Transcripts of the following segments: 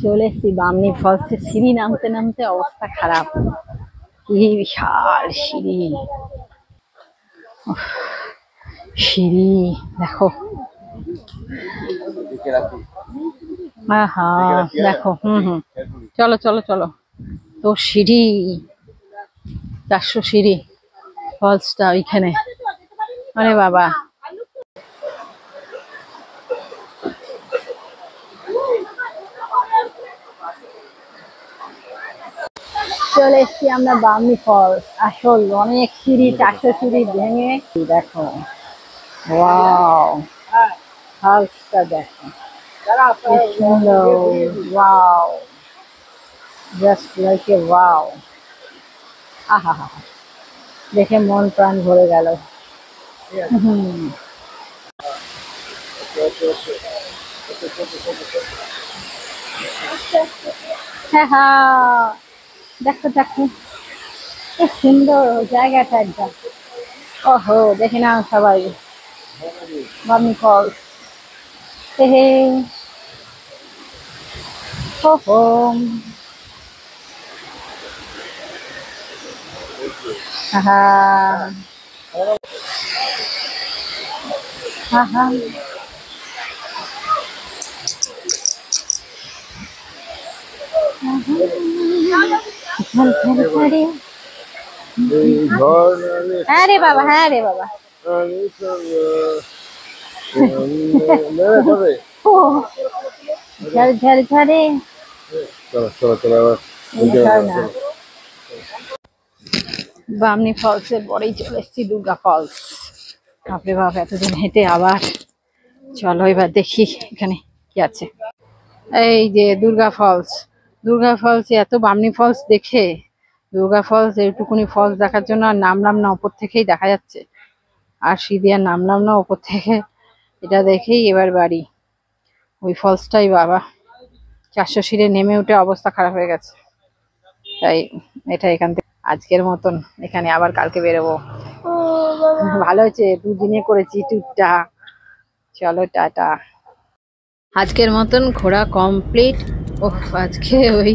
চলে এসছি বামনি ফলসে। সিঁড়ি নামতে নামতে অবস্থা খারাপ। কি বিশাল সিঁড়ি! উফ, সিঁড়ি দেখো। দেখো। চলো চলো চলো। তো সিঁড়ি, 400 সিঁড়ি ফলসটা ওইখানে। আরে বাবা, চলে এসছি আমরা বামনি ফলস। আসল অনেক সিঁড়ি, 400 সিঁড়ি ভেঙে। দেখো, ওয়াও, ফলসটা দেখো কি সুন্দর। Wow, just like a wow. আহা হা, দেখে মন প্রাণ ভরে গেল। হ্যাঁ হ্যাঁ, দেখো দেখো কি সুন্দর জায়গাটা একদম। ওহো, দেখে নাও সবাই বামনি ফলস। হে হে, হো হো, আহা আহা। হ্যাঁ রে বাবা, হ্যাঁ রে বাবা। ঝড় ঝড় ঝড়ে। বামনি ফলসের পরেই চলে এসেছি দুর্গা ফলস। বাপরে বাপ, এতদিন হেঁটে আবার। চলো এবার দেখি এখানে কি আছে। এই যে দুর্গা ফলস। দুর্গা ফলস, এত বামনি ফলস দেখে দুর্গা ফলস এইটুকুনি ফলস দেখার জন্য আর নামলাম না, ওপর থেকেই দেখা যাচ্ছে। আর সিঁড়ি আর নামলাম না ওপর থেকে, এটা দেখেই এবার বাড়ি। ওই ফলসটাই বাবা, 400 সিঁড়ি নেমে উঠে অবস্থা খারাপ হয়ে গেছে। তাই এটা এখান থেকে আজকের মতন এখানে, আবার কালকে বেরোবো। ভালো হয়েছে, দুদিনে করেছি ট্যুরটা। চলো টাটা। আজকের মতন ঘোরা কমপ্লিট। ওহ, আজকে ওই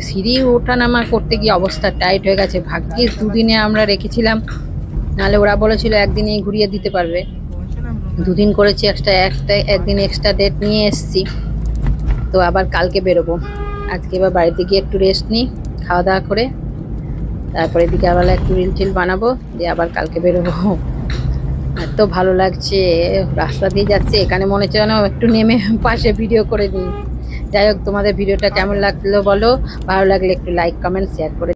সিঁড়ি ওঠা নামা করতে গিয়ে অবস্থা টাইট হয়ে গেছে। ভাগ্যিস দুদিনে আমরা রেখেছিলাম, নাহলে ওরা বলেছিল একদিনেই ঘুরিয়ে দিতে পারবে। দুদিন করেছি, একদিন এক্সট্রা ডেট নিয়ে এসছি। তো আবার কালকে বেরোবো। আজকে এবার বাড়িতে গিয়ে একটু রেস্ট নিই, খাওয়া দাওয়া করে। তারপরে বিকালবেলা একটু রিল টিল বানাবো, দিয়ে আবার কালকে বেরোবো। এত ভালো লাগছে, রাস্তা দিয়ে যাচ্ছে এখানে মনে হচ্ছে যেন একটু নেমে পাশে ভিডিও করে নিই। যাই হোক, তোমাদের ভিডিওটা কেমন লাগলো বলো। ভালো লাগলে একটু লাইক কমেন্ট শেয়ার করে